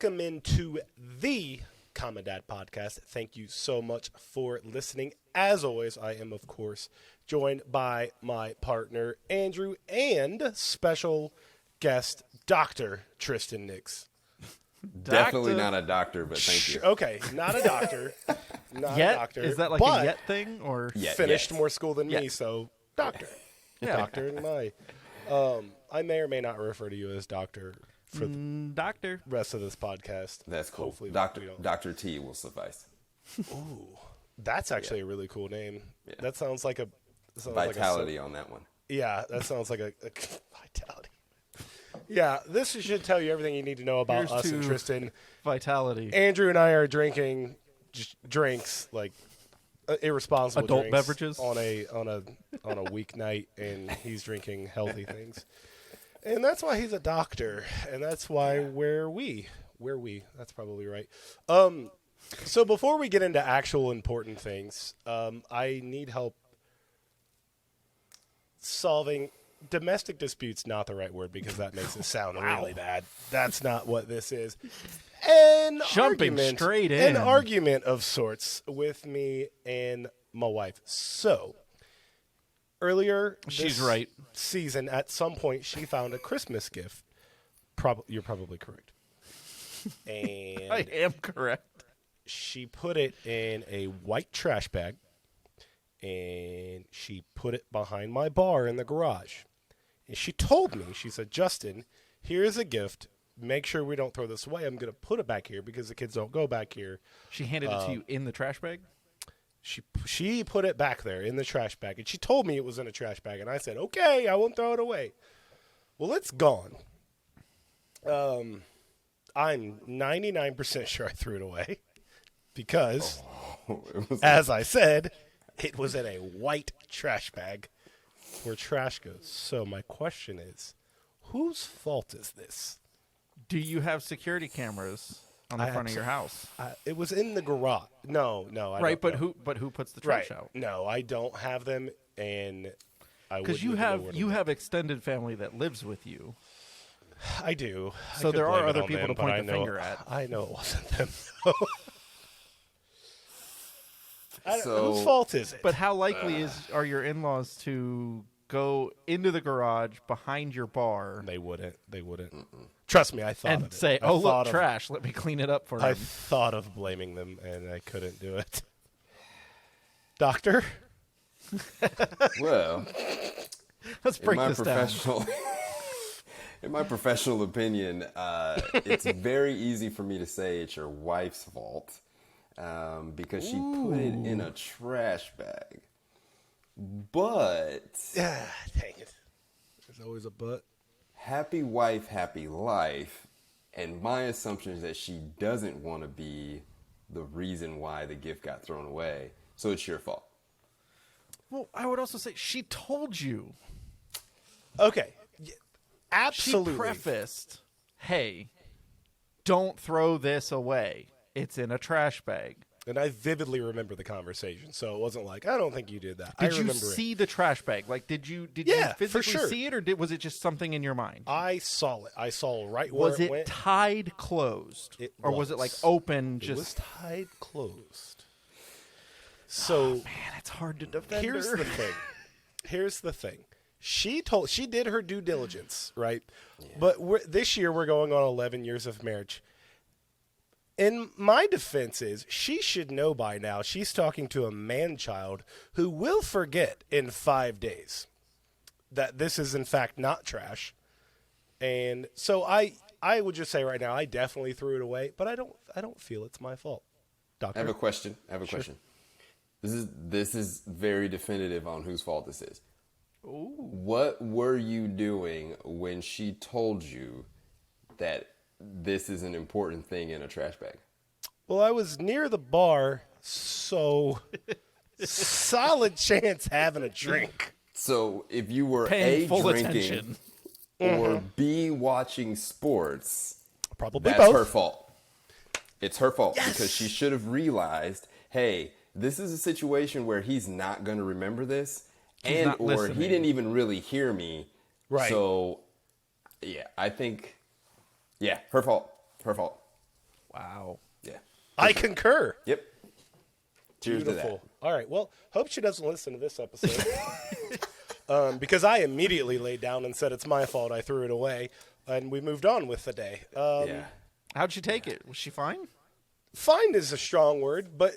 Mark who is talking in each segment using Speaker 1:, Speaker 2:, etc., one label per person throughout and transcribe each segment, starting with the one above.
Speaker 1: welcome into the Common Dad Podcast. Thank you so much for listening. As always, I am, of course, joined by my partner, Andrew, and special guest, Dr. Tristan Nix.
Speaker 2: Definitely not a doctor, but thank you.
Speaker 1: Okay, not a doctor. Not
Speaker 3: Yet?
Speaker 1: a doctor.
Speaker 3: Is that like
Speaker 1: but
Speaker 3: a yet thing? Or
Speaker 1: finished more school than me,
Speaker 3: Yet.
Speaker 1: so doctor.
Speaker 3: Yeah.
Speaker 1: Doctor and I may or may not refer to you as doctor for the
Speaker 3: doctor?
Speaker 1: rest of this podcast.
Speaker 2: That's cool.
Speaker 1: Hopefully
Speaker 2: Doctor
Speaker 1: we don't.
Speaker 2: Dr. T will suffice.
Speaker 1: Ooh, that's actually a really cool name.
Speaker 2: Yeah.
Speaker 1: That sounds like a
Speaker 2: Vitality on that one.
Speaker 1: yeah, that sounds like a vitality. Yeah, this should tell you everything you need to know about
Speaker 3: Here's
Speaker 1: us and
Speaker 3: to
Speaker 1: Tristan.
Speaker 3: Vitality.
Speaker 1: Andrew and I are drinking drinks like irresponsible
Speaker 3: Adult
Speaker 1: drinks
Speaker 3: beverages?
Speaker 1: on a weeknight, and he's drinking healthy things. And that's why he's a doctor, and that's why that's probably right. So before we get into actual important things, I need help solving domestic disputes. Not the right word because that makes it sound really bad. That's not what this is.
Speaker 3: Jumping straight in.
Speaker 1: An argument of sorts with me and my wife. So earlier
Speaker 3: She's
Speaker 1: this
Speaker 3: right.
Speaker 1: season, at some point, she found a Christmas gift. You're probably correct. And
Speaker 3: I am correct.
Speaker 1: she put it in a white trash bag, and she put it behind my bar in the garage. And she told me, she said, Justin, here's a gift. Make sure we don't throw this away. I'm going to put it back here because the kids don't go back here.
Speaker 3: She handed it to you in the trash bag?
Speaker 1: She put it back there in the trash bag, and she told me it was in a trash bag, and I said, okay, I won't throw it away. Well, it's gone. I'm 99% sure I threw it away because, as I said, it was in a white trash bag where trash goes. So my question is, whose fault is this?
Speaker 3: Do you have security cameras on the front of your house?
Speaker 1: It was in the garage. No, I
Speaker 3: Right,
Speaker 1: don't know.
Speaker 3: but who puts the trash
Speaker 1: Right.
Speaker 3: out?
Speaker 1: No, I don't have them, and I
Speaker 3: Because you have extended family that lives with you.
Speaker 1: I do. I
Speaker 3: So
Speaker 1: could
Speaker 3: there are
Speaker 1: blame it
Speaker 3: other
Speaker 1: on
Speaker 3: people
Speaker 1: them,
Speaker 3: to
Speaker 1: but
Speaker 3: point
Speaker 1: I
Speaker 3: the
Speaker 1: know-
Speaker 3: finger at.
Speaker 1: I know it wasn't them.
Speaker 2: So-
Speaker 1: Whose fault is it?
Speaker 3: But how likely are your in-laws to go into the garage behind your bar
Speaker 1: They wouldn't. Trust me, I thought of
Speaker 3: and
Speaker 1: it.
Speaker 3: say,
Speaker 1: I
Speaker 3: "Oh,
Speaker 1: thought
Speaker 3: look,
Speaker 1: of-
Speaker 3: trash. Let me clean it up for
Speaker 1: I
Speaker 3: him."
Speaker 1: thought of blaming them, and I couldn't do it. Doctor?
Speaker 2: Well,
Speaker 3: Let's
Speaker 2: in
Speaker 3: break
Speaker 2: my
Speaker 3: this down.
Speaker 2: professional, in my professional opinion, it's very easy for me to say it's your wife's fault because she put it in a trash bag. But
Speaker 1: Dang it. There's always a but.
Speaker 2: happy wife, happy life. And my assumption is that she doesn't want to be the reason why the gift got thrown away. So it's your fault.
Speaker 3: Well, I would also say she told you.
Speaker 1: Okay.
Speaker 3: She
Speaker 1: Absolutely.
Speaker 3: prefaced, "Hey, don't throw this away. It's in a trash bag."
Speaker 1: And I vividly remember the conversation, so it wasn't like, I don't think you did that. I
Speaker 3: Did you
Speaker 1: remember
Speaker 3: see the trash bag? Like, did you
Speaker 1: Yeah, for
Speaker 3: physically
Speaker 1: sure.
Speaker 3: see it, or was it just something in your mind?
Speaker 1: I saw it. I saw right where
Speaker 3: Was
Speaker 1: it
Speaker 3: it
Speaker 1: went.
Speaker 3: tied closed,
Speaker 1: It
Speaker 3: or was it like
Speaker 1: was.
Speaker 3: open?
Speaker 1: It was
Speaker 3: Just
Speaker 1: tied closed. So
Speaker 3: man, it's hard to defend
Speaker 1: here's
Speaker 3: her.
Speaker 1: the thing. Here's the thing. She did her due diligence, right? But this year we're going on 11 years of marriage. In my defense is she should know by now she's talking to a man-child who will forget in 5 days that this is in fact not trash. And so I would just say right now I definitely threw it away, but I don't feel it's my fault. Doctor.
Speaker 2: I have a question. This is very definitive on whose fault this is.
Speaker 3: Ooh.
Speaker 2: What were you doing when she told you that this is an important thing in a trash bag?
Speaker 1: Well, I was near the bar, so solid chance having a drink.
Speaker 2: So if you were
Speaker 3: Paying
Speaker 2: A,
Speaker 3: full
Speaker 2: drinking,
Speaker 3: attention.
Speaker 2: or B, watching sports,
Speaker 1: Probably
Speaker 2: that's
Speaker 1: both.
Speaker 2: her fault. It's her fault because she should have realized, hey, this is a situation where he's not going to remember this,
Speaker 3: He's
Speaker 2: and
Speaker 3: not
Speaker 2: or
Speaker 3: listening.
Speaker 2: he didn't even really hear me.
Speaker 1: Right.
Speaker 2: So, yeah, I think, her fault. Her fault.
Speaker 3: Wow.
Speaker 2: Yeah.
Speaker 1: I concur.
Speaker 2: Yep. Cheers
Speaker 1: Beautiful.
Speaker 2: to
Speaker 1: All right. Well, hope she doesn't listen to this episode. Because I immediately laid down and said it's my fault. I threw it away, and we moved on with the day.
Speaker 2: that. Yeah.
Speaker 3: How'd she take it? Was she fine?
Speaker 1: Fine is a strong word, but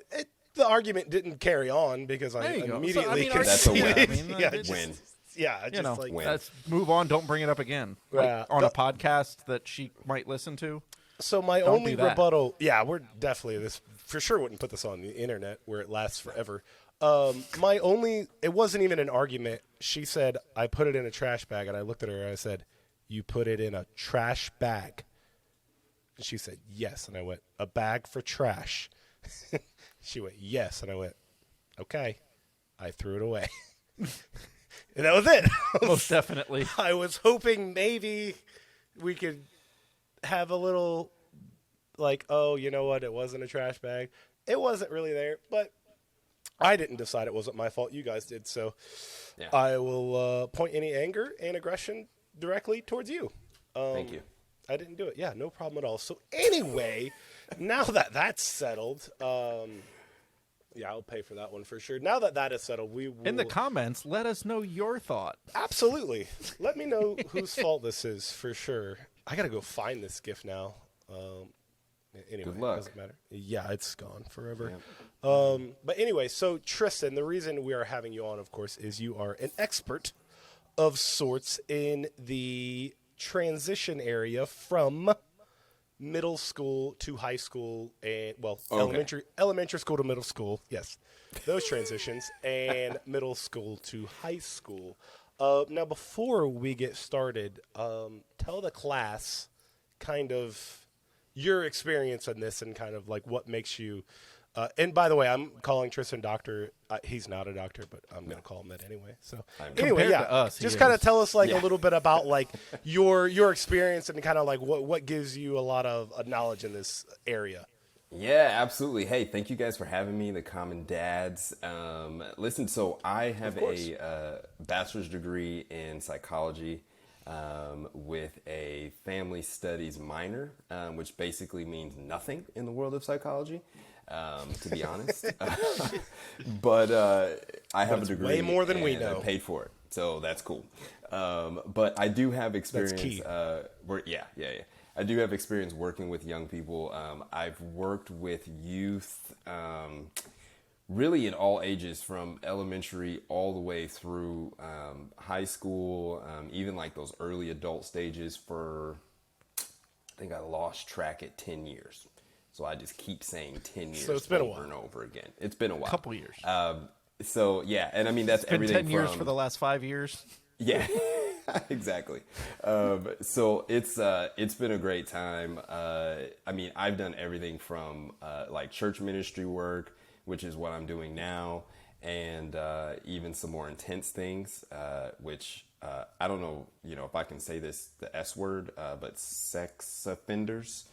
Speaker 1: the argument didn't carry on because I
Speaker 3: There you go. So,
Speaker 1: immediately
Speaker 2: That's a win.
Speaker 1: conceded.
Speaker 3: I mean,
Speaker 1: yeah,
Speaker 3: it's-
Speaker 2: Win.
Speaker 1: yeah,
Speaker 3: You
Speaker 1: just
Speaker 3: know,
Speaker 1: like
Speaker 2: Win.
Speaker 3: let's move on. Don't bring it up again. Like,
Speaker 1: Yeah.
Speaker 3: on a podcast that she might listen to.
Speaker 1: so. My
Speaker 3: Don't
Speaker 1: only
Speaker 3: do that.
Speaker 1: rebuttal, yeah, we're definitely this for sure. Wouldn't put this on the internet where it lasts forever. It wasn't even an argument. She said, "I put it in a trash bag," and I looked at her and I said, "You put it in a trash bag?" And she said, "Yes," and I went, "A bag for trash?" She went, "Yes," and I went, "Okay." I threw it away, and that was it.
Speaker 3: Most definitely.
Speaker 1: I was hoping maybe we could have a little, like, oh, you know what? It wasn't a trash bag. It wasn't really there, but I didn't decide it wasn't my fault. You guys did, so
Speaker 2: Yeah.
Speaker 1: I will point any anger and aggression directly towards you.
Speaker 2: Thank you.
Speaker 1: I didn't do it. Yeah, no problem at all. So anyway, now that that's settled, yeah, I'll pay for that one for sure. Now that that is settled, we will
Speaker 3: In the comments, let us know your thought.
Speaker 1: absolutely let me know whose fault this is for sure. I gotta go find this gift now. Anyway,
Speaker 2: Good luck.
Speaker 1: doesn't matter. Yeah, it's gone forever.
Speaker 2: Yep.
Speaker 1: But anyway, so Tristan, the reason we are having you on, of course, is you are an expert of sorts in the transition area from middle school to high school and elementary school to middle school. Yes, those transitions and middle school to high school. Now, before we get started, tell the class kind of your experience in this and kind of like what makes you. And by the way, I'm calling Tristan doctor. He's not a doctor, but I'm going to call him that anyway. So anyway,
Speaker 3: Compared
Speaker 1: yeah,
Speaker 3: to us, he
Speaker 1: just kind of
Speaker 3: is.
Speaker 1: tell us like a
Speaker 2: Yeah.
Speaker 1: little bit about like your experience and kind of like what gives you a lot of knowledge in this area.
Speaker 2: Yeah, absolutely. Hey, thank you guys for having me, the Common Dads. Listen, so I have a bachelor's degree in psychology with a family studies minor, which basically means nothing in the world of psychology, to be honest. But I have a degree.
Speaker 1: way more than we
Speaker 2: and I
Speaker 1: know.
Speaker 2: paid for it, so that's cool. But I do have experience.
Speaker 1: key.
Speaker 2: Yeah. I do have experience working with young people. I've worked with youth, really in all ages, from elementary all the way through high school, even like those early adult stages for, I think I lost track at 10 years. So I just keep saying 10 years
Speaker 1: So it's been a
Speaker 2: over
Speaker 1: while.
Speaker 2: and over again. It's been a while.
Speaker 3: Couple years.
Speaker 2: So yeah, and I mean, that's
Speaker 3: Been
Speaker 2: everything
Speaker 3: 10 years
Speaker 2: from,
Speaker 3: for the last 5 years.
Speaker 2: yeah, exactly. So it's been a great time. I mean, I've done everything from like church ministry work, which is what I'm doing now, and even some more intense things, which I don't know, if I can say this, the S word, but sex offenders.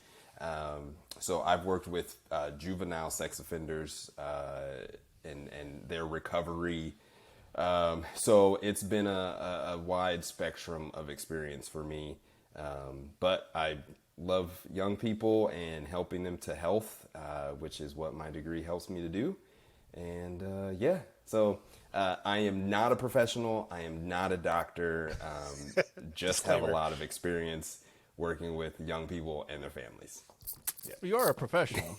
Speaker 2: So I've worked with juvenile sex offenders and their recovery. So it's been a wide spectrum of experience for me. But I love young people and helping them to health, which is what my degree helps me to do. And yeah, so I am not a professional. I am not a doctor. Just have a
Speaker 1: Disclaimer.
Speaker 2: lot of experience working with young people and their families.
Speaker 3: You are a professional.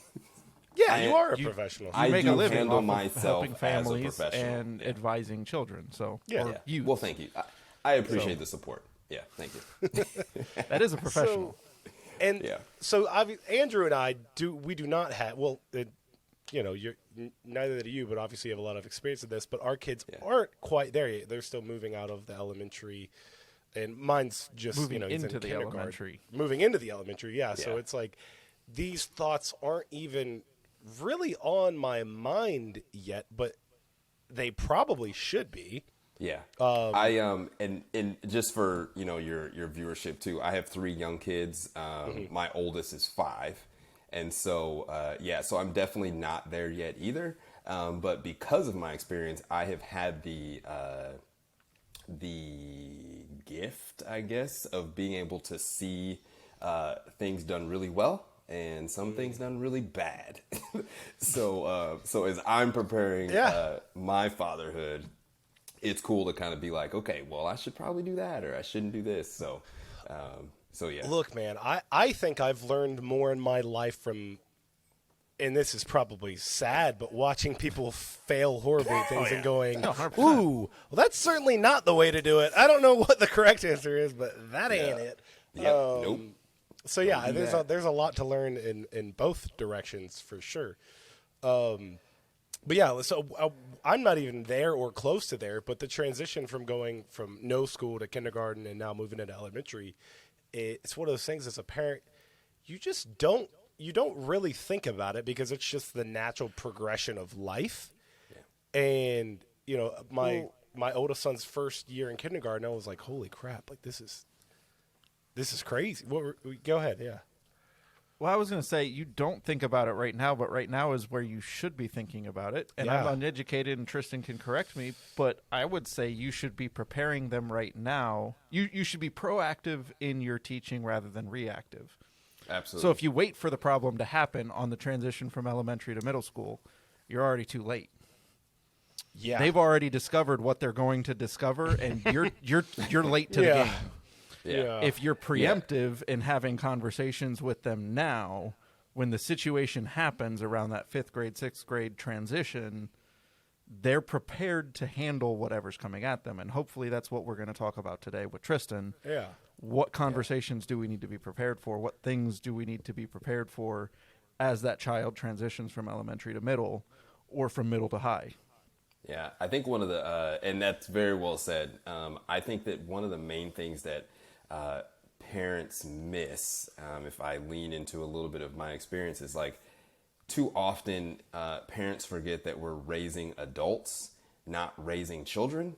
Speaker 1: Yeah, you are a
Speaker 3: you-
Speaker 1: professional.
Speaker 2: I
Speaker 3: Make
Speaker 2: do
Speaker 3: a living
Speaker 2: handle
Speaker 3: off of
Speaker 2: myself
Speaker 3: helping
Speaker 2: as a
Speaker 3: families
Speaker 2: professional.
Speaker 3: and advising children. So
Speaker 1: Yeah.
Speaker 3: or
Speaker 1: Yeah.
Speaker 3: youth.
Speaker 2: Well, thank you. I appreciate the support. Yeah, thank you.
Speaker 3: That is a professional.
Speaker 1: And
Speaker 2: Yeah.
Speaker 1: so Andrew and I do not have you're neither do you, but obviously you have a lot of experience in this. But our kids aren't quite there yet. They're still moving out of the elementary, and mine's just
Speaker 3: Moving
Speaker 1: he's
Speaker 3: into
Speaker 1: in
Speaker 3: the
Speaker 1: kindergarten.
Speaker 3: elementary.
Speaker 1: Moving into the elementary, yeah. So
Speaker 2: Yeah.
Speaker 1: it's like these thoughts aren't even really on my mind yet, but they probably should be.
Speaker 2: Yeah. I and just for your viewership too. I have 3 young kids. My oldest is 5, and so yeah. So I'm definitely not there yet either. But because of my experience, I have had the gift, I guess, of being able to see things done really well and some things done really bad. So as I'm preparing my fatherhood, it's cool to kind of be like, okay, well, I should probably do that, or I shouldn't do this. So yeah.
Speaker 1: Look, man, I think I've learned more in my life from, and this is probably sad, but watching people fail horribly at things and going, ooh, well, that's certainly not the way to do it. I don't know what the correct answer is, but that ain't it.
Speaker 2: Yep. Nope.
Speaker 1: So yeah, there's a lot to learn in both directions for sure. But yeah, so I'm not even there or close to there. But the transition from going from no school to kindergarten and now moving into elementary, it's one of those things as a parent, you just don't really think about it because it's just the natural progression of life. Yeah. And you know, my oldest son's first year in kindergarten, I was like, holy crap, like this is crazy. Go ahead, yeah.
Speaker 3: Well, I was going to say, you don't think about it right now, but right now is where you should be thinking about it. And
Speaker 1: Yeah.
Speaker 3: I'm uneducated, and Tristan can correct me, but I would say you should be preparing them right now. You should be proactive in your teaching rather than reactive.
Speaker 2: Absolutely.
Speaker 3: So if you wait for the problem to happen on the transition from elementary to middle school, you're already too late.
Speaker 1: Yeah.
Speaker 3: They've already discovered what they're going to discover, and you're late to the
Speaker 1: Yeah.
Speaker 3: game.
Speaker 2: Yeah.
Speaker 3: If you're preemptive in having conversations with them now, when the situation happens around that 5th grade, 6th grade transition, they're prepared to handle whatever's coming at them. And hopefully that's what we're going to talk about today with Tristan.
Speaker 1: Yeah.
Speaker 3: What conversations do we need to be prepared for? What things do we need to be prepared for as that child transitions from elementary to middle or from middle to high?
Speaker 2: Yeah, I think one of the, and that's very well said. I think that one of the main things that parents miss, if I lean into a little bit of my experience, is like too often parents forget that we're raising adults, not raising children.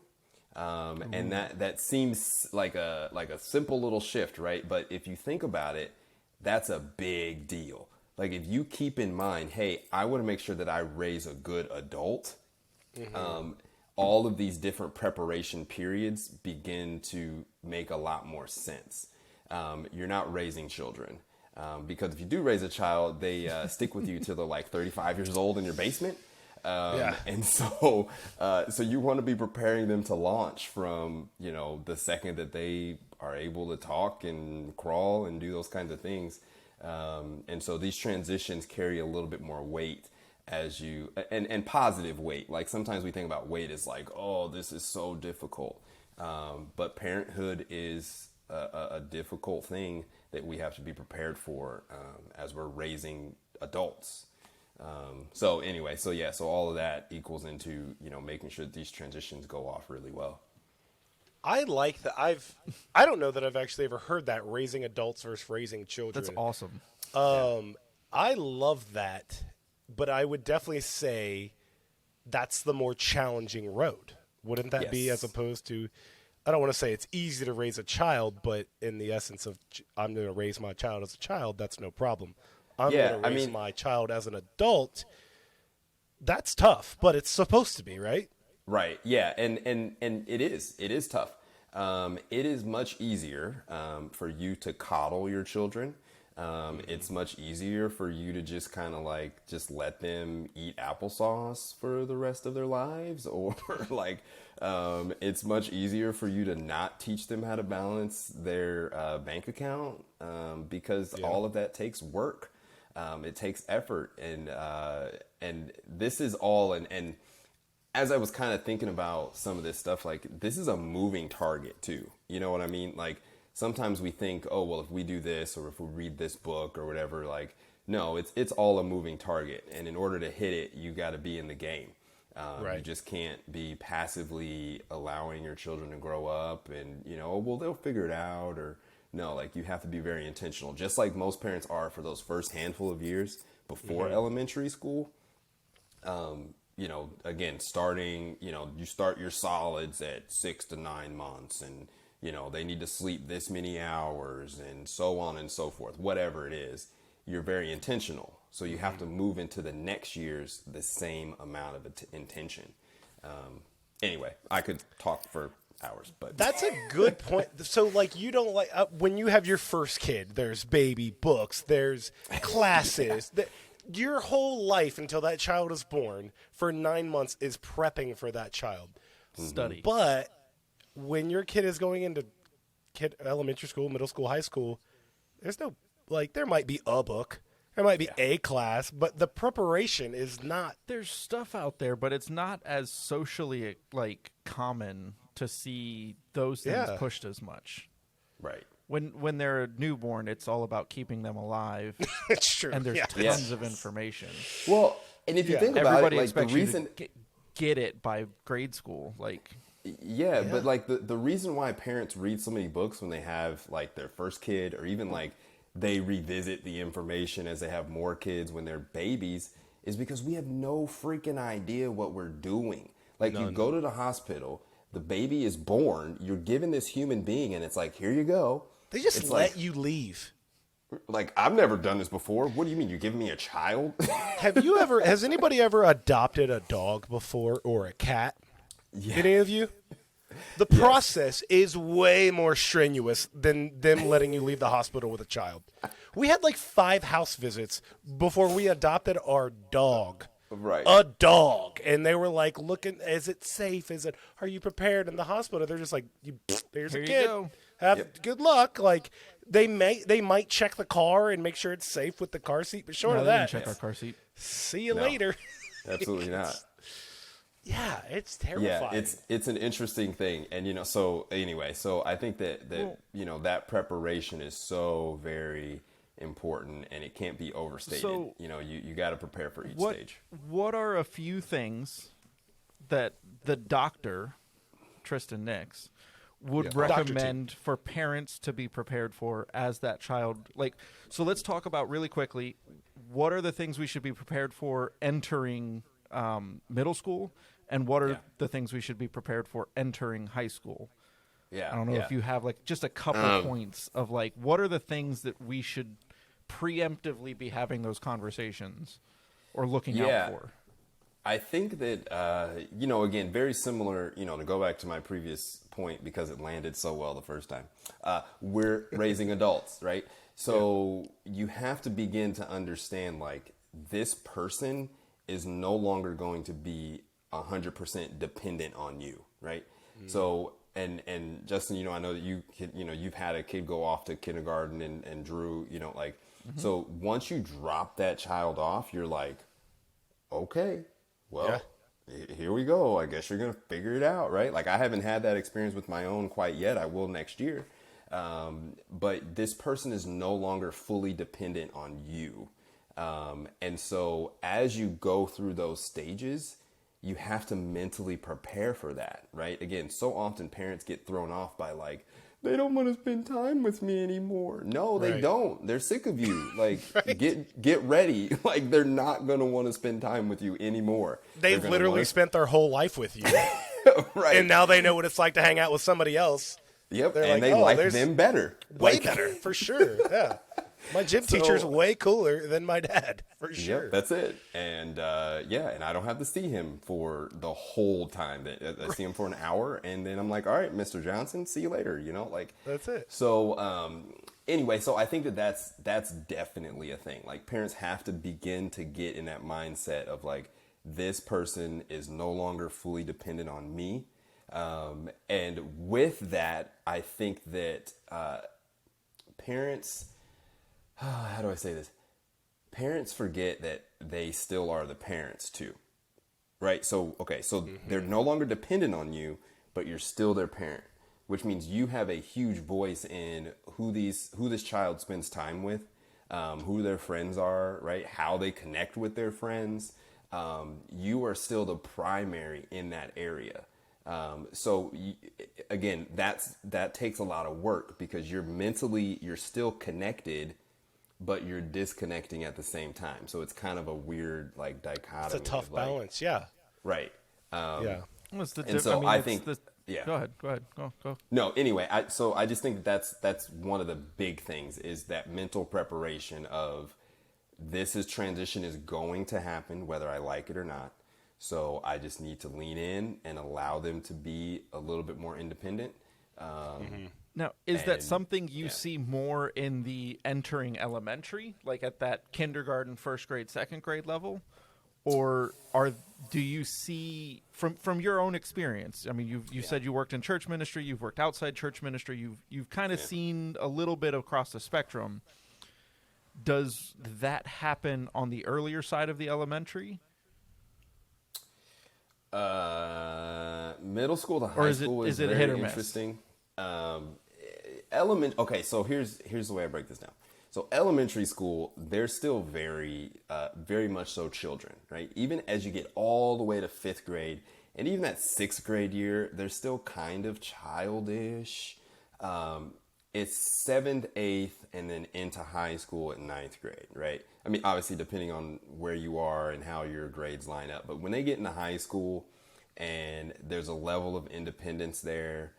Speaker 2: And that seems like a simple little shift, right? But if you think about it, that's a big deal. Like if you keep in mind, hey, I want to make sure that I raise a good adult. All of these different preparation periods begin to make a lot more sense. You're not raising children. Because if you do raise a child, they stick with you till they're like 35 years old in your basement. And so you want to be preparing them to launch from, you know, the second that they are able to talk and crawl and do those kinds of things. And so these transitions carry a little bit more weight as you, and positive weight. Like sometimes we think about weight as like, oh, this is so difficult. But parenthood is a difficult thing that we have to be prepared for as we're raising adults. So all of that equals into, you know, making sure that these transitions go off really well.
Speaker 1: I like that. I don't know that I've actually ever heard that, raising adults versus raising children.
Speaker 3: That's awesome.
Speaker 1: I love that, but I would definitely say that's the more challenging road. Wouldn't that be, as opposed to, I don't want to say it's easy to raise a child, but in the essence of I'm going to raise my child as a child, that's no problem. I'm going to raise my child as an adult. That's tough, but it's supposed to be, right?
Speaker 2: Right. Yeah. And it is tough. It is much easier for you to coddle your children. It's much easier for you to just kind of like just let them eat applesauce for the rest of their lives, or like it's much easier for you to not teach them how to balance their bank account because all of that takes work. It takes effort, and this is all and as I was kind of thinking about some of this stuff, like this is a moving target too. You know what I mean? Like sometimes we think, oh, well, if we do this or if we read this book or whatever, like, no, it's all a moving target. And in order to hit it, you got to be in the game.
Speaker 1: Right.
Speaker 2: You just can't be passively allowing your children to grow up and, you know, well, they'll figure it out, or no, like you have to be very intentional, just like most parents are for those first handful of years before elementary school. You know, again, starting, you know, you start your solids at 6 to 9 months, and, you know, they need to sleep this many hours and so on and so forth, whatever it is, you're very intentional. So you have to move into the next year's the same amount of intention. Anyway, I could talk for hours. But
Speaker 1: That's a good point. So, like, you don't like when you have your first kid. There's baby books. There's classes. Your whole life until that child is born for 9 months is prepping for that child.
Speaker 3: Study.
Speaker 1: But when your kid is going into elementary school, middle school, high school, there's no like. There might be a book. There might be a class, but the preparation is not.
Speaker 3: There's stuff out there, but it's not as socially like common to see those things
Speaker 1: Yeah.
Speaker 3: pushed as much.
Speaker 2: right.
Speaker 3: When they're a newborn, it's all about keeping them alive,
Speaker 1: It's true.
Speaker 3: and there's
Speaker 1: yeah.
Speaker 3: tons of information.
Speaker 2: Well, and if you think about
Speaker 3: Everybody
Speaker 2: it, like the
Speaker 3: expects
Speaker 2: reason,
Speaker 3: you to get it by grade school. Like,
Speaker 2: yeah, but like the reason why parents read so many books when they have like their first kid, or even like they revisit the information as they have more kids when they're babies, is because we have no freaking idea what we're doing. Like you go to the hospital, the baby is born, you're given this human being, and it's like, here you go.
Speaker 1: They just
Speaker 2: It's
Speaker 1: let
Speaker 2: like,
Speaker 1: you leave.
Speaker 2: like, I've never done this before. What do you mean? You're giving me a child?
Speaker 1: Has anybody ever adopted a dog before or a cat? Any of you? The process is way more strenuous than them letting you leave the hospital with a child. We had like 5 house visits before we adopted our dog.
Speaker 2: Right.
Speaker 1: A dog. And they were like, looking, is it safe? Are you prepared in the hospital? They're just like, there's
Speaker 3: Here
Speaker 1: a
Speaker 3: you
Speaker 1: kid.
Speaker 3: go.
Speaker 1: Good luck. Like they might check the car and make sure it's safe with the car seat, but short
Speaker 3: no,
Speaker 1: of
Speaker 3: they didn't
Speaker 1: that,
Speaker 3: check our car seat.
Speaker 1: see you
Speaker 2: No.
Speaker 1: later.
Speaker 2: Absolutely not.
Speaker 1: Yeah, it's
Speaker 2: Yeah,
Speaker 1: terrifying.
Speaker 2: it's an interesting thing, and so anyway, so I think that that preparation is so very important, and it can't be overstated.
Speaker 3: So-
Speaker 2: You got to prepare for each
Speaker 3: What
Speaker 2: stage.
Speaker 3: What are a few things that the doctor, Tristan Nix, would
Speaker 2: Yeah.
Speaker 3: recommend for parents to be prepared for as that child? Like, so let's talk about really quickly. What are the things we should be prepared for entering middle school, and what are the things we should be prepared for entering high school?
Speaker 2: Yeah,
Speaker 3: I don't know if you have like just a couple points of like what are the things that we should preemptively be having those conversations or looking out for.
Speaker 2: I think that, again, very similar, to go back to my previous point because it landed so well the first time. We're raising adults, right? So you have to begin to understand, like, this person is no longer going to be 100% dependent on you, right? So, and Justin, I know that you've had a kid go off to kindergarten and Drew, so once you drop that child off, you're like, okay, well, here we go. I guess you're going to figure it out, right? Like, I haven't had that experience with my own quite yet. I will next year. But this person is no longer fully dependent on you. And so as you go through those stages, you have to mentally prepare for that, right? Again, so often parents get thrown off by like, they don't want to spend time with me anymore. No, they
Speaker 1: Right.
Speaker 2: don't. They're sick of you. Like, get ready. Like, they're not going to want to spend time with you anymore.
Speaker 1: They've literally spent their whole life with you,
Speaker 2: right.
Speaker 1: and now they know what it's like to hang out with somebody else.
Speaker 2: Yep,
Speaker 1: they're
Speaker 2: and
Speaker 1: like,
Speaker 2: they
Speaker 1: "Oh,
Speaker 2: like
Speaker 1: there's
Speaker 2: them better.
Speaker 1: Way
Speaker 2: Like,
Speaker 1: better, for sure. Yeah, my gym teacher's way cooler than my dad, for sure.
Speaker 2: Yep, that's it. And and I don't have to see him for the whole time. I see him for an hour, and then I'm like, all right, Mr. Johnson, see you later.
Speaker 1: That's it.
Speaker 2: So anyway, so I think that's definitely a thing. Like, parents have to begin to get in that mindset of like, this person is no longer fully dependent on me. And with that, I think that parents, how do I say this? Parents forget that they still are the parents too, right? So, okay, so they're no longer dependent on you, but you're still their parent, which means you have a huge voice in who this child spends time with, who their friends are, right? How they connect with their friends. You are still the primary in that area. Again, that takes a lot of work because you're still connected, but you're disconnecting at the same time. So it's kind of a weird like dichotomy.
Speaker 1: It's a tough
Speaker 2: of, like,
Speaker 1: balance. Yeah,
Speaker 2: right.
Speaker 1: yeah.
Speaker 3: What's the
Speaker 2: And so I think,
Speaker 3: Go ahead. Go.
Speaker 2: No, anyway, I just think that's one of the big things is that mental preparation of this transition is going to happen whether I like it or not. So I just need to lean in and allow them to be a little bit more independent.
Speaker 3: Now, is that
Speaker 2: And-
Speaker 3: something you
Speaker 2: yeah.
Speaker 3: see more in the entering elementary, like at that kindergarten, first grade, second grade level? Or do you see from your own experience? I mean, you said you worked in church ministry, you've worked outside church ministry, you've kind of seen a little bit across the spectrum. Does that happen on the earlier side of the elementary?
Speaker 2: Middle school to
Speaker 3: Or
Speaker 2: high
Speaker 3: is it-
Speaker 2: school
Speaker 3: is
Speaker 2: is
Speaker 3: it
Speaker 2: very
Speaker 3: hit or miss?
Speaker 2: interesting. Okay, so here's the way I break this down. So elementary school, they're still very much so children, right? Even as you get all the way to 5th grade, and even that 6th grade year, they're still kind of childish. It's 7th, 8th, and then into high school at 9th grade, right? I mean, obviously, depending on where you are and how your grades line up. But when they get into high school and there's a level of independence there,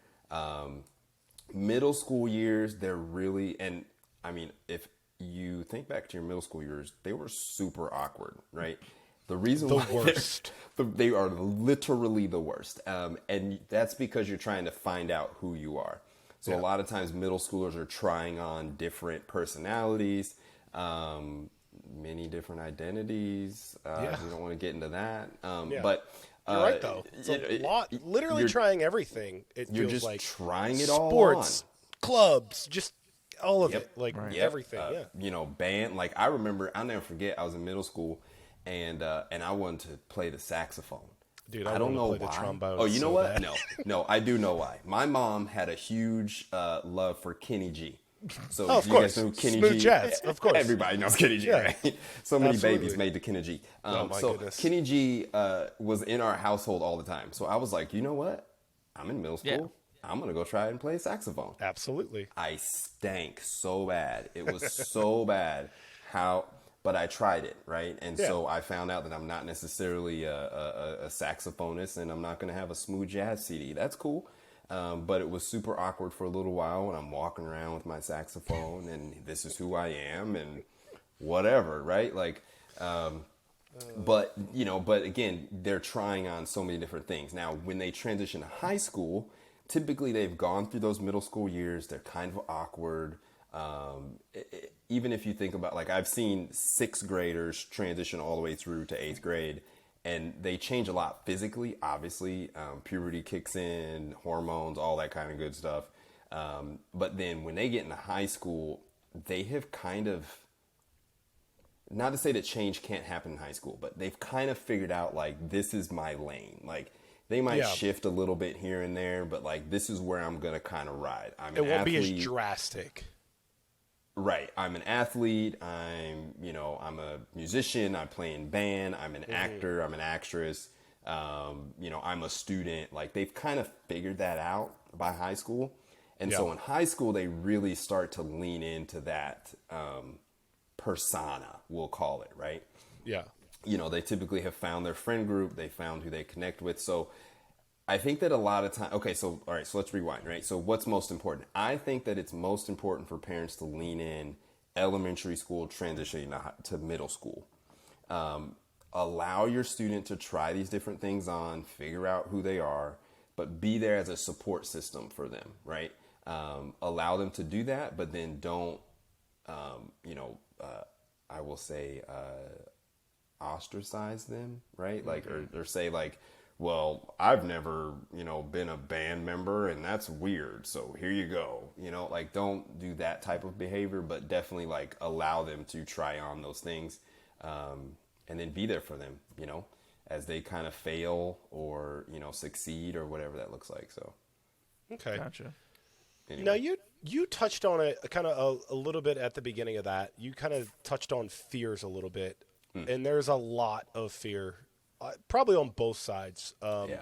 Speaker 2: middle school years, they're really, and I mean, if you think back to your middle school years, they were super awkward, right? The reason
Speaker 1: The
Speaker 2: why
Speaker 1: worst.
Speaker 2: they are literally the worst. And that's because you're trying to find out who you are. So a lot of times middle schoolers are trying on different personalities, many different identities. We don't want to get into that. But
Speaker 1: You're right, though. It's a lot. Literally trying everything.
Speaker 2: You're
Speaker 1: feels
Speaker 2: just
Speaker 1: like
Speaker 2: trying it all
Speaker 1: sports,
Speaker 2: on.
Speaker 1: clubs, just all of
Speaker 2: Yep.
Speaker 1: it, like
Speaker 2: Yep.
Speaker 1: everything. Yeah.
Speaker 2: You know, band. Like I remember, I'll never forget. I was in middle school, and I wanted to play the saxophone.
Speaker 1: Dude, I
Speaker 2: don't
Speaker 1: wanted to
Speaker 2: know
Speaker 1: play the
Speaker 2: why.
Speaker 1: trombone
Speaker 2: Oh, you know
Speaker 1: so
Speaker 2: what?
Speaker 1: bad.
Speaker 2: No, I do know why. My mom had a huge love for Kenny G. So
Speaker 1: Oh, of
Speaker 2: do you
Speaker 1: course.
Speaker 2: guys know who Kenny
Speaker 1: Smooth
Speaker 2: G?
Speaker 1: jazz, of course.
Speaker 2: Everybody knows Kenny G,
Speaker 1: Yeah.
Speaker 2: right? So many
Speaker 1: Absolutely.
Speaker 2: babies made to Kenny G.
Speaker 1: Oh, my
Speaker 2: so
Speaker 1: goodness.
Speaker 2: Kenny G was in our household all the time. So I was like, you know what? I'm in middle school.
Speaker 3: Yeah.
Speaker 2: I'm gonna go try and play saxophone.
Speaker 1: Absolutely.
Speaker 2: I stank so bad. It was so bad. But I tried it, right? And so I found out that I'm not necessarily a saxophonist, and I'm not going to have a smooth jazz CD. That's cool. But it was super awkward for a little while when I'm walking around with my saxophone, and this is who I am, and whatever, right? Like, but again, they're trying on so many different things. Now, when they transition to high school, typically they've gone through those middle school years. They're kind of awkward. Even if you think about, like, I've seen 6th graders transition all the way through to 8th grade, and they change a lot physically, obviously. Puberty kicks in, hormones, all that kind of good stuff. But then when they get into high school, they have kind of, not to say that change can't happen in high school, but they've kind of figured out, like, this is my lane. Like, they might
Speaker 1: Yeah.
Speaker 2: shift a little bit here and there, but, like, this is where I'm going to kind of ride. I'm
Speaker 1: It
Speaker 2: an
Speaker 1: won't be
Speaker 2: athlete.
Speaker 1: as drastic.
Speaker 2: Right. I'm an athlete. I'm a musician. I play in band. I'm an actor. I'm an actress. I'm a student. Like, they've kind of figured that out by high school. And so
Speaker 1: Yeah.
Speaker 2: in high school, they really start to lean into that persona, we'll call it, right?
Speaker 1: Yeah.
Speaker 2: They typically have found their friend group. They found who they connect with. So I think that a lot of time, okay, so, all right, so let's rewind, right? So what's most important? I think that it's most important for parents to lean in elementary school transitioning to middle school. Allow your student to try these different things on, figure out who they are, but be there as a support system for them, right? Allow them to do that, but then don't, I will say, ostracize them, right? Like, or say like, well, I've never, been a band member, and that's weird. So here you go. Like, don't do that type of behavior, but definitely like allow them to try on those things, and then be there for them, as they kind of fail or, succeed or whatever that looks like. So,
Speaker 1: Okay.
Speaker 3: Gotcha.
Speaker 2: anyway.
Speaker 1: Now you touched on it kind of a little bit at the beginning of that. You kind of touched on fears a little bit, and there's a lot of fear, probably on both sides.
Speaker 2: Yeah.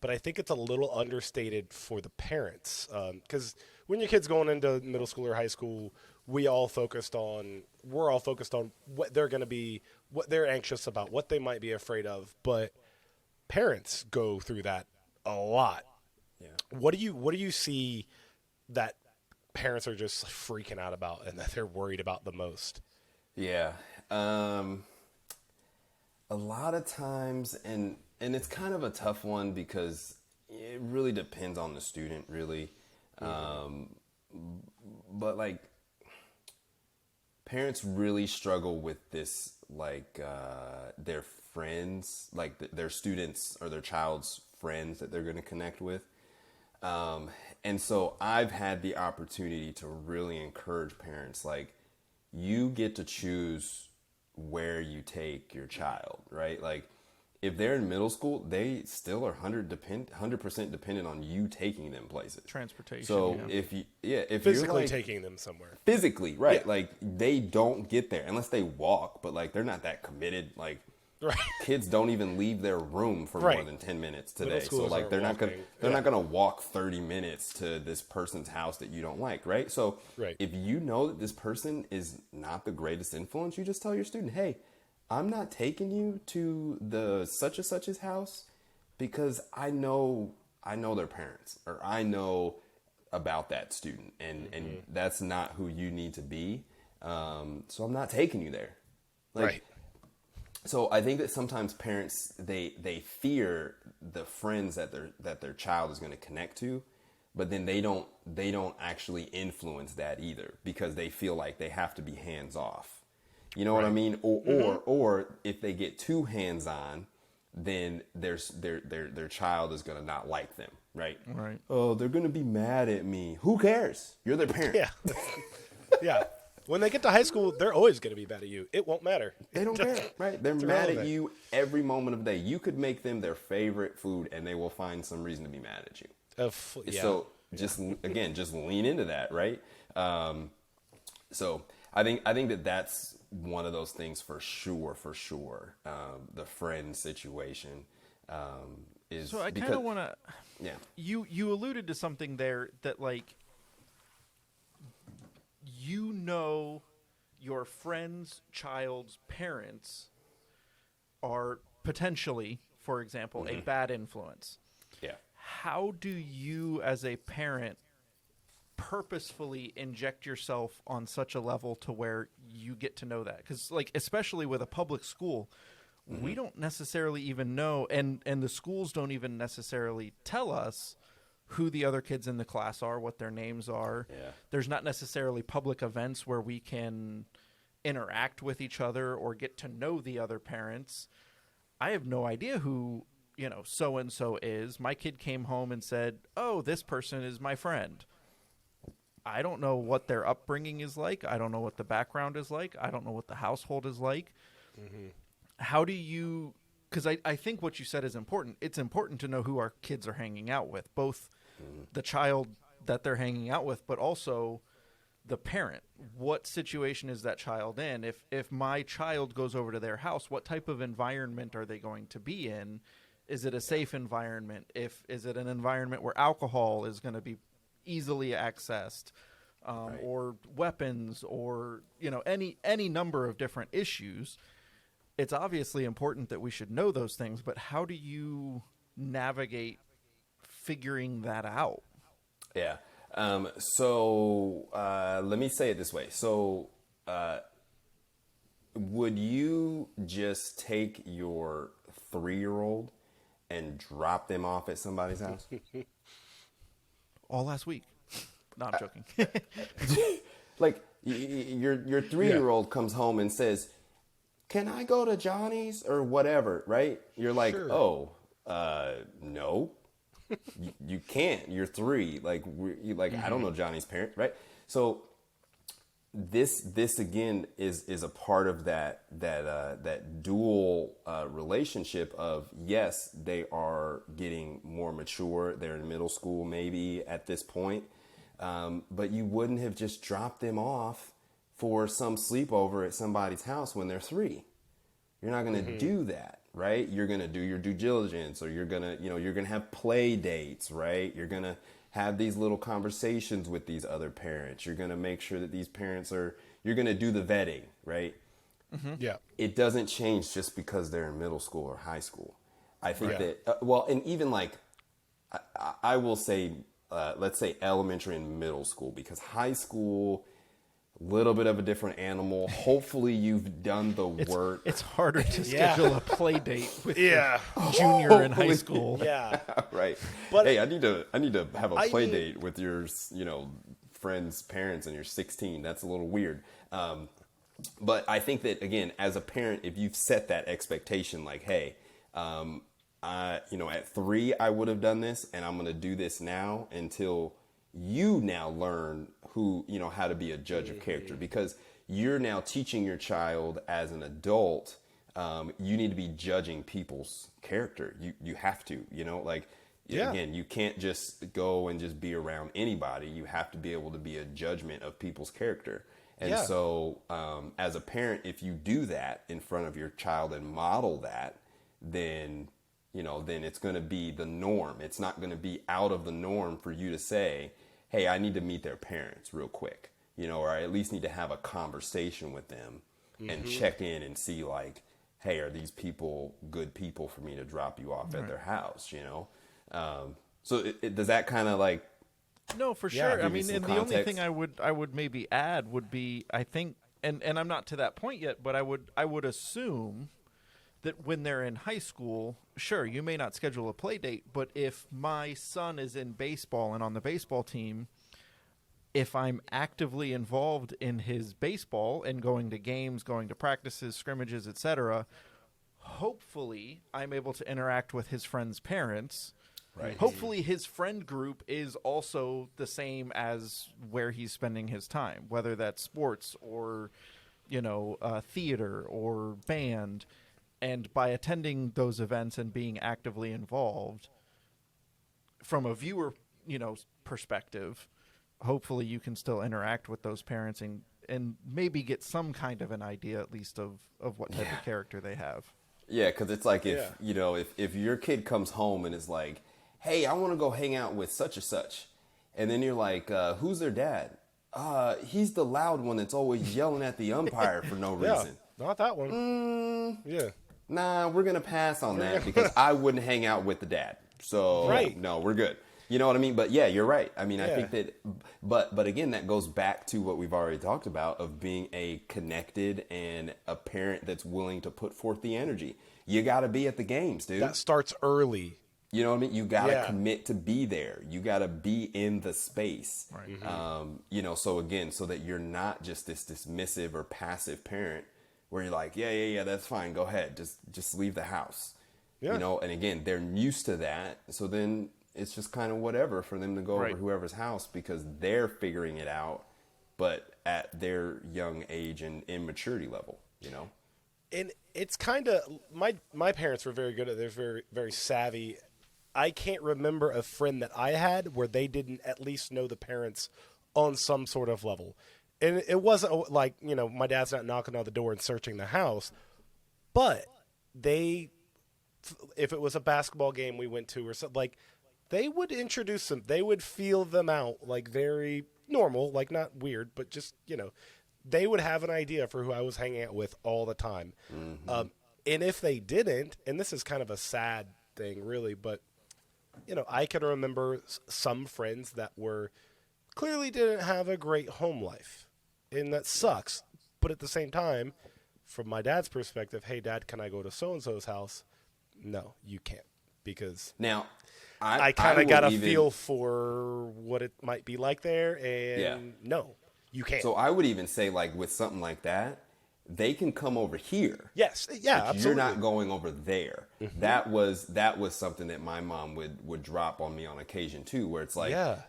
Speaker 1: But I think it's a little understated for the parents, because when your kid's going into middle school or high school, we're all focused on what they're going to be, what they're anxious about, what they might be afraid of. But parents go through that a lot.
Speaker 2: Yeah.
Speaker 1: What do you see that parents are just freaking out about and that they're worried about the most?
Speaker 2: Yeah. A lot of times, and and it's kind of a tough one because it really depends on the student, really. But like, parents really struggle with this, like their friends, like their students or their child's friends that they're going to connect with. And so I've had the opportunity to really encourage parents, like, you get to choose where you take your child, right? Like, if they're in middle school, they still are 100% dependent on you taking them places.
Speaker 3: Transportation.
Speaker 2: So
Speaker 3: yeah.
Speaker 2: if
Speaker 1: Physically
Speaker 2: you're like,
Speaker 1: taking them somewhere.
Speaker 2: physically, right?
Speaker 1: Yeah.
Speaker 2: Like, they don't get there unless they walk, but like, they're not that committed. Like,
Speaker 1: Right.
Speaker 2: kids don't even leave their room for more
Speaker 1: Right.
Speaker 2: than 10 minutes
Speaker 1: Middle
Speaker 2: today. So
Speaker 1: schoolers
Speaker 2: like,
Speaker 1: aren't
Speaker 2: they're not
Speaker 1: walking.
Speaker 2: not gonna walk 30 minutes to this person's house that you don't like, right? So
Speaker 1: Right.
Speaker 2: if you know that this person is not the greatest influence, you just tell your student, hey, I'm not taking you to the such and such's house because I know their parents, or I know about that student, and that's not who you need to be. So I'm not taking you there. Like,
Speaker 1: Right.
Speaker 2: so I think that sometimes parents, they fear the friends that their child is going to connect to, but then they don't actually influence that either, because they feel like they have to be hands off. You know what I mean? Or if they get too hands on, then their child is going to not like them, right?
Speaker 3: Right.
Speaker 2: Oh, they're going to be mad at me. Who cares? You're their parent.
Speaker 1: Yeah. Yeah. When they get to high school, they're always going to be mad at you. It won't matter.
Speaker 2: They don't care, right? They're
Speaker 1: It's
Speaker 2: mad at
Speaker 1: irrelevant.
Speaker 2: you every moment of the day. You could make them their favorite food, and they will find some reason to be mad at you.
Speaker 1: Yeah.
Speaker 2: So just lean into that, right? So I think that that's one of those things for sure. The friend situation is.
Speaker 3: So I kind
Speaker 2: because-
Speaker 3: of want to.
Speaker 2: Yeah.
Speaker 3: You alluded to something there that, like, you know, your friend's child's parents are potentially, for example, a bad influence.
Speaker 2: Yeah.
Speaker 3: How do you, as a parent, purposefully inject yourself on such a level to where you get to know that? Because, like, especially with a public school, we don't necessarily even know, and the schools don't even necessarily tell us who the other kids in the class are, what their names are.
Speaker 2: Yeah.
Speaker 3: There's not necessarily public events where we can interact with each other or get to know the other parents. I have no idea who, so-and-so is. My kid came home and said, oh, this person is my friend. I don't know what their upbringing is like. I don't know what the background is like. I don't know what the household is like. How do you... Because I think what you said is important. It's important to know who our kids are hanging out with, both the child that they're hanging out with, but also the parent. What situation is that child in? If my child goes over to their house, what type of environment are they going to be in? Is it a safe environment? Is it an environment where alcohol is going to be easily accessed, or weapons, or any number of different issues? It's obviously important that we should know those things, but how do you navigate figuring that out?
Speaker 2: Yeah. So let me say it this way. So would you just take your 3-year-old and drop them off at somebody's house?
Speaker 3: All last week. No, I'm joking.
Speaker 2: Like, your 3-year-old comes home and says, can I go to Johnny's or whatever, right? You're like,
Speaker 1: Sure.
Speaker 2: no, you can't. You're 3. Like, I don't know Johnny's parent, right? So this again is a part of that dual relationship of, yes, they are getting more mature. They're in middle school maybe at this point, but you wouldn't have just dropped them off for some sleepover at somebody's house when they're 3. You're not going to do that, right? You're going to do your due diligence, or you're going to have play dates, right? You're going to have these little conversations with these other parents. You're going to make sure that these parents you're going to do the vetting, right?
Speaker 1: Yeah.
Speaker 2: It doesn't change just because they're in middle school or high school. I think
Speaker 1: Right.
Speaker 2: that, and even like, I will say, let's say elementary and middle school, because high school, little bit of a different animal. Hopefully you've done the work.
Speaker 3: It's harder to
Speaker 1: Yeah.
Speaker 3: schedule a play date with
Speaker 1: Yeah.
Speaker 3: your junior in high
Speaker 2: Hopefully.
Speaker 3: school.
Speaker 1: Yeah.
Speaker 2: Right.
Speaker 1: But-
Speaker 2: hey, I need to have a
Speaker 1: I
Speaker 2: play
Speaker 1: mean-
Speaker 2: date with your, friend's parents and you're 16. That's a little weird. But I think that, again, as a parent, if you've set that expectation, like, hey, at 3, I would have done this, and I'm going to do this now until you now learn how to be a judge of character, because you're now teaching your child as an adult. You need to be judging people's character. You have to,
Speaker 1: Yeah.
Speaker 2: again, you can't just go and just be around anybody. You have to be able to be a judgment of people's character. And
Speaker 1: Yeah.
Speaker 2: so, as a parent, if you do that in front of your child and model that, then it's going to be the norm. It's not going to be out of the norm for you to say, hey, I need to meet their parents real quick, or I at least need to have a conversation with them and check in and see, like, hey, are these people good people for me to drop you off at their house, So does that kind of like...
Speaker 3: No, for
Speaker 1: Yeah,
Speaker 3: sure.
Speaker 2: give
Speaker 3: I
Speaker 2: you
Speaker 3: mean,
Speaker 2: some
Speaker 3: and the only
Speaker 2: context.
Speaker 3: thing I would maybe add would be, I think, and I'm not to that point yet, but I would assume that when they're in high school, sure, you may not schedule a play date, but if my son is in baseball and on the baseball team, if I'm actively involved in his baseball and going to games, going to practices, scrimmages, etc., hopefully I'm able to interact with his friends' parents.
Speaker 2: Right.
Speaker 3: Hopefully his friend group is also the same as where he's spending his time, whether that's sports or, theater or band. And by attending those events and being actively involved, from a viewer, perspective, hopefully you can still interact with those parents and maybe get some kind of an idea at least of what type of character they have.
Speaker 2: Yeah, because it's like if
Speaker 1: Yeah.
Speaker 2: if your kid comes home and is like, hey, I want to go hang out with such and such, and then you're like, who's their dad? He's the loud one that's always yelling at the umpire for no
Speaker 1: Yeah.
Speaker 2: reason.
Speaker 1: Not that one. Yeah.
Speaker 2: Nah, we're gonna pass on that because I wouldn't hang out with the dad. So
Speaker 1: Right.
Speaker 2: no, we're good. You know what I mean? But yeah, you're right. I mean, I
Speaker 1: Yeah.
Speaker 2: think that, but again, that goes back to what we've already talked about of being a connected and a parent that's willing to put forth the energy. You got to be at the games, dude.
Speaker 1: That starts early.
Speaker 2: You know what I mean? You got to
Speaker 1: Yeah.
Speaker 2: commit to be there. You got to be in the space.
Speaker 3: Right.
Speaker 2: So again, so that you're not just this dismissive or passive parent where you're like, yeah, that's fine. Go ahead. Just leave the house.
Speaker 1: Yeah.
Speaker 2: And again, they're used to that. So then it's just kind of whatever for them to go
Speaker 3: Right.
Speaker 2: over whoever's house because they're figuring it out, but at their young age and immaturity level,
Speaker 1: And it's kind of my parents were very good at it. They're very, very savvy. I can't remember a friend that I had where they didn't at least know the parents on some sort of level. And it wasn't like, my dad's not knocking on the door and searching the house, but if it was a basketball game we went to or something, like, they would introduce them. They would feel them out, like, very normal, like, not weird, but just, they would have an idea for who I was hanging out with all the time. And if they didn't, and this is kind of a sad thing, really, but, I can remember some friends that clearly didn't have a great home life. And that sucks. But at the same time, from my dad's perspective, hey, Dad, can I go to so-and-so's house? No, you can't. Because
Speaker 2: Now,
Speaker 1: I kind of
Speaker 2: will
Speaker 1: got a
Speaker 2: even-
Speaker 1: feel for what it might be like there. And
Speaker 2: Yeah.
Speaker 1: no, you can't.
Speaker 2: So I would even say, like, with something like that, they can come over here.
Speaker 1: yes. Yeah,
Speaker 2: But
Speaker 1: absolutely.
Speaker 2: you're not going over there. That was something that my mom would drop on me on occasion too, where it's like,
Speaker 1: Yeah.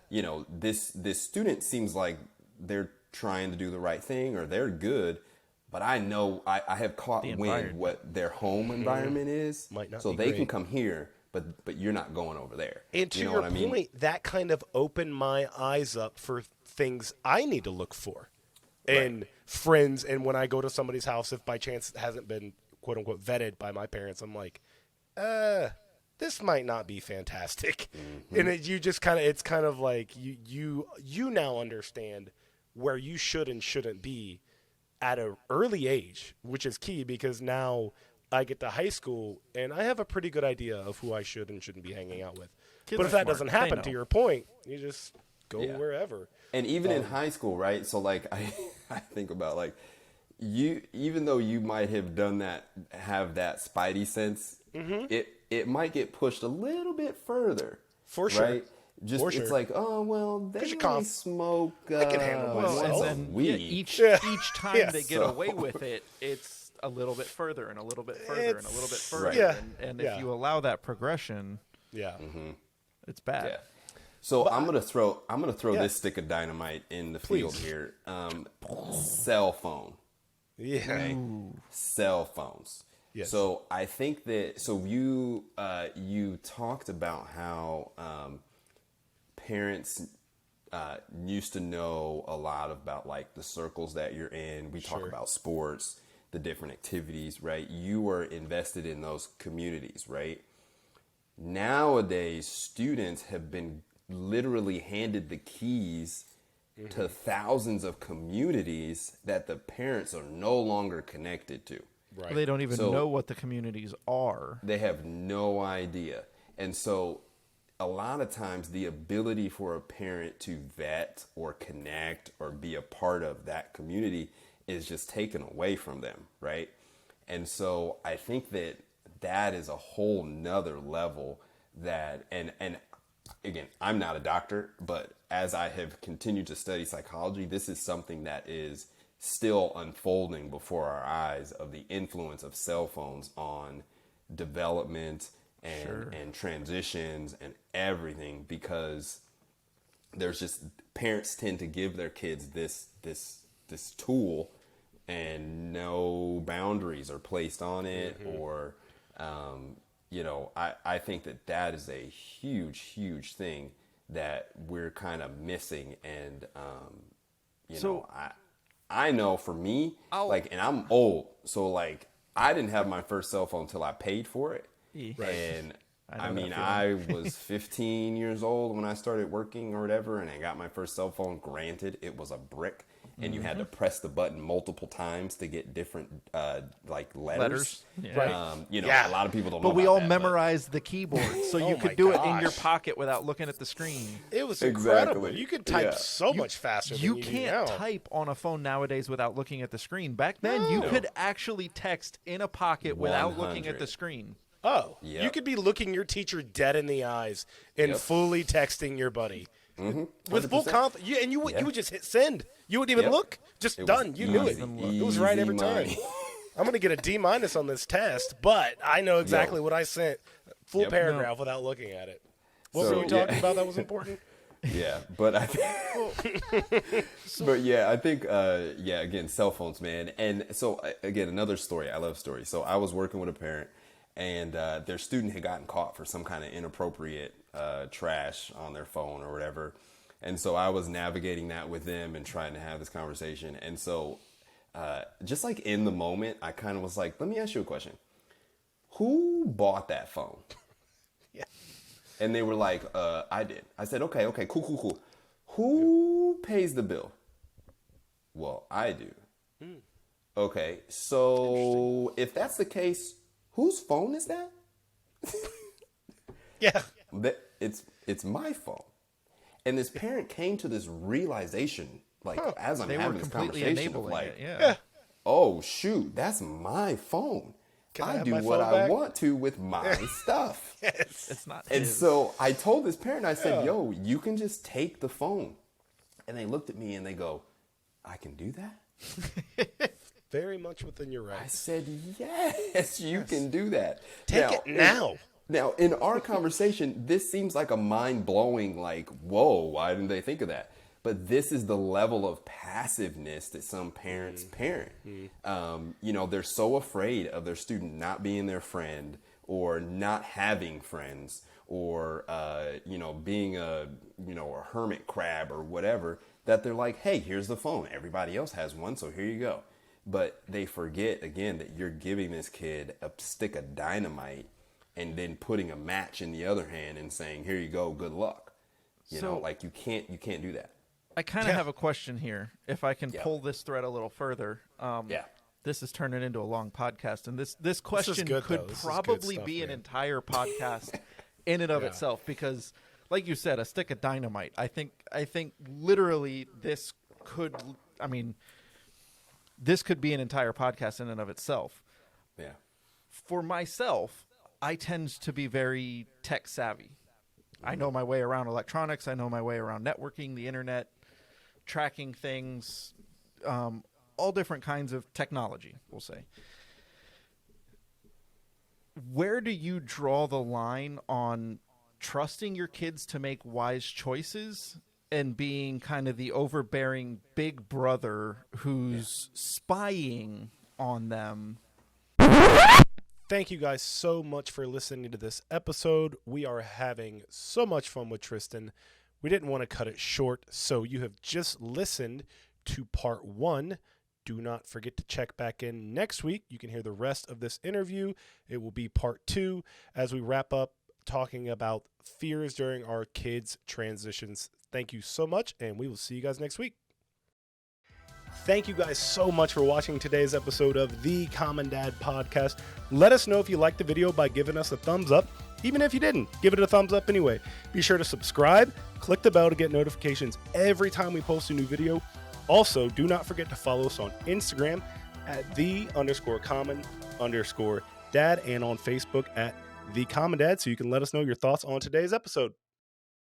Speaker 2: this student seems like they're trying to do the right thing or they're good, but I know I have caught wind
Speaker 3: environment.
Speaker 2: what their home environment is,
Speaker 1: Might not
Speaker 2: so
Speaker 1: be
Speaker 2: they can
Speaker 1: great.
Speaker 2: come here, but you're not going over there.
Speaker 1: And to
Speaker 2: you know
Speaker 1: your
Speaker 2: what I mean?
Speaker 1: point, that kind of opened my eyes up for things I need to look for. And friends, and when I go to somebody's house, if by chance it hasn't been quote unquote vetted by my parents, I'm like, this might not be fantastic. And it's kind of like you now understand where you should and shouldn't be at an early age, which is key because now I get to high school and I have a pretty good idea of who I should and shouldn't be hanging out with.
Speaker 3: Kids
Speaker 1: But
Speaker 3: are
Speaker 1: if that
Speaker 3: smart.
Speaker 1: doesn't
Speaker 3: They
Speaker 1: happen,
Speaker 3: know.
Speaker 1: to your point, you just go
Speaker 2: Yeah.
Speaker 1: wherever.
Speaker 2: And even in high school, right? So like I think about like you, even though you might have done that, have that spidey sense, it might get pushed a little bit further.
Speaker 1: For sure.
Speaker 2: Right? Just
Speaker 1: For
Speaker 2: it's
Speaker 1: sure.
Speaker 2: like, oh well, they
Speaker 1: 'Cause you
Speaker 2: really
Speaker 1: conf-
Speaker 2: smoke.
Speaker 1: I can handle
Speaker 3: Well,
Speaker 1: myself.
Speaker 3: and
Speaker 2: once a
Speaker 3: then
Speaker 2: week.
Speaker 3: each time
Speaker 1: Yeah.
Speaker 3: they get away with it, it's a little bit further and a little bit further and a little bit
Speaker 1: It's-
Speaker 3: further.
Speaker 1: yeah.
Speaker 3: And
Speaker 1: Yeah.
Speaker 3: if you allow that progression,
Speaker 1: Yeah.
Speaker 3: it's bad.
Speaker 2: Yeah. So I'm gonna throw
Speaker 1: Yeah.
Speaker 2: this stick of dynamite in the
Speaker 1: Please.
Speaker 2: field here. Cell phone.
Speaker 1: Yeah.
Speaker 2: Okay? Cell phones.
Speaker 1: Yes.
Speaker 2: So I think that you talked about how parents used to know a lot about like the circles that you're in. We talk
Speaker 1: Sure.
Speaker 2: about sports, the different activities, right? You were invested in those communities, right? Nowadays, students have been literally handed the keys to thousands of communities that the parents are no longer connected to.
Speaker 1: Right.
Speaker 3: They don't even
Speaker 2: So-
Speaker 3: know what the communities are.
Speaker 2: They have no idea. And so a lot of times the ability for a parent to vet or connect or be a part of that community is just taken away from them, right? And so I think that is a whole nother level that, and again, I'm not a doctor, but as I have continued to study psychology, this is something that is still unfolding before our eyes of the influence of cell phones on development and transitions and everything, because there's just, parents tend to give their kids this tool and no boundaries are placed on it, or I think that is a huge thing that we're kind of missing. And I know for me, and I'm old, so like I didn't have my first cell phone till I paid for it. And I was 15 years old when I started working or whatever, and I got my first cell phone. Granted, it was a brick, and you had to press the button multiple times to get different like letters.
Speaker 3: Yeah.
Speaker 1: Right.
Speaker 2: A lot of people don't know.
Speaker 3: But we
Speaker 2: about
Speaker 3: all
Speaker 2: that,
Speaker 3: memorized the keyboard, so you
Speaker 1: Oh my
Speaker 3: could do it in your
Speaker 1: gosh.
Speaker 3: pocket without looking at the screen.
Speaker 1: It was
Speaker 2: Exactly.
Speaker 1: incredible. You could type
Speaker 2: Yeah.
Speaker 1: so much faster
Speaker 3: You
Speaker 1: than you
Speaker 3: can't
Speaker 1: do now.
Speaker 3: type on a phone nowadays without looking at the screen. Back then, you could actually text in a pocket without looking at the
Speaker 2: 100.
Speaker 3: screen.
Speaker 1: Oh,
Speaker 2: Yep.
Speaker 1: you could be looking your teacher dead in the eyes and
Speaker 2: Yep.
Speaker 1: fully texting your buddy with full
Speaker 2: 100%.
Speaker 1: confidence. And you would just hit send. You wouldn't even
Speaker 2: Yep.
Speaker 1: look. Just
Speaker 2: It was
Speaker 1: done. You knew it.
Speaker 2: easy,
Speaker 1: It was right every
Speaker 2: easy
Speaker 1: time.
Speaker 2: money.
Speaker 1: I'm gonna get a D- on this test, but I know exactly what I sent. Full
Speaker 2: Yep.
Speaker 1: paragraph without looking at it. What
Speaker 2: So,
Speaker 1: were you talking
Speaker 2: yeah.
Speaker 1: about that was important?
Speaker 2: Yeah, but I think, again, cell phones, man. And so, again, another story. I love stories. So I was working with a parent, and their student had gotten caught for some kind of inappropriate trash on their phone or whatever. And so I was navigating that with them and trying to have this conversation. And so, just like in the moment, I kind of was like, let me ask you a question. Who bought that phone?
Speaker 1: Yeah.
Speaker 2: And they were like, I did. I said, okay, cool. Who pays the bill? Well, I do. Okay, so if that's the case, whose phone is that?
Speaker 1: Yeah.
Speaker 2: It's my phone. And this parent came to this realization, like as I'm
Speaker 3: They were
Speaker 2: having this
Speaker 3: completely
Speaker 2: conversation of
Speaker 3: enabling
Speaker 2: like,
Speaker 3: it. Yeah.
Speaker 1: Yeah.
Speaker 2: oh shoot, that's my phone.
Speaker 1: Can I
Speaker 2: I
Speaker 1: have
Speaker 2: do
Speaker 1: my
Speaker 2: what
Speaker 1: phone
Speaker 2: I
Speaker 1: back?
Speaker 2: want to with my stuff.
Speaker 3: It's not
Speaker 2: And
Speaker 3: his.
Speaker 2: so I told this parent, I said, yo, you can just take the phone. And they looked at me and they go, I can do that?
Speaker 1: Very much within your
Speaker 2: I
Speaker 1: rights.
Speaker 2: said, yes, you can do that.
Speaker 1: Take it now.
Speaker 2: Now, in our conversation, this seems like a mind-blowing, like, whoa, why didn't they think of that? But this is the level of passiveness that some parents parent. They're so afraid of their student not being their friend or not having friends or, being a hermit crab or whatever, that they're like, hey, here's the phone. Everybody else has one, so here you go. But they forget, again, that you're giving this kid a stick of dynamite and then putting a match in the other hand and saying, here you go, good luck. You can't do that.
Speaker 3: I kind of have a question here. If I can
Speaker 2: Yeah.
Speaker 3: pull this thread a little further.
Speaker 2: Yeah.
Speaker 3: This is turning into a long podcast, and this question
Speaker 1: good,
Speaker 3: could
Speaker 1: though. This is good
Speaker 3: probably
Speaker 1: stuff,
Speaker 3: be an
Speaker 1: man.
Speaker 3: entire podcast in and of
Speaker 1: Yeah.
Speaker 3: itself, because like you said, a stick of dynamite. I think literally this could, I mean, this could be an entire podcast in and of itself.
Speaker 2: Yeah.
Speaker 3: For myself, I tend to be very tech savvy. I know my way around electronics. I know my way around networking, the internet, tracking things, all different kinds of technology, we'll say. Where do you draw the line on trusting your kids to make wise choices and being kind of the overbearing big brother who's spying on them?
Speaker 1: Thank you guys so much for listening to this episode. We are having so much fun with Tristan. We didn't want to cut it short, so you have just listened to part 1. Do not forget to check back in next week. You can hear the rest of this interview. It will be part 2 as we wrap up talking about fears during our kids' transitions. Thank you so much, and we will see you guys next week. Thank you guys so much for watching today's episode of the Common Dad Podcast. Let us know if you liked the video by giving us a thumbs up. Even if you didn't, give it a thumbs up anyway. Be sure to subscribe, click the bell to get notifications every time we post a new video. Also, do not forget to follow us on Instagram at @the_common_dad and on Facebook at The Common Dad so you can let us know your thoughts on today's episode.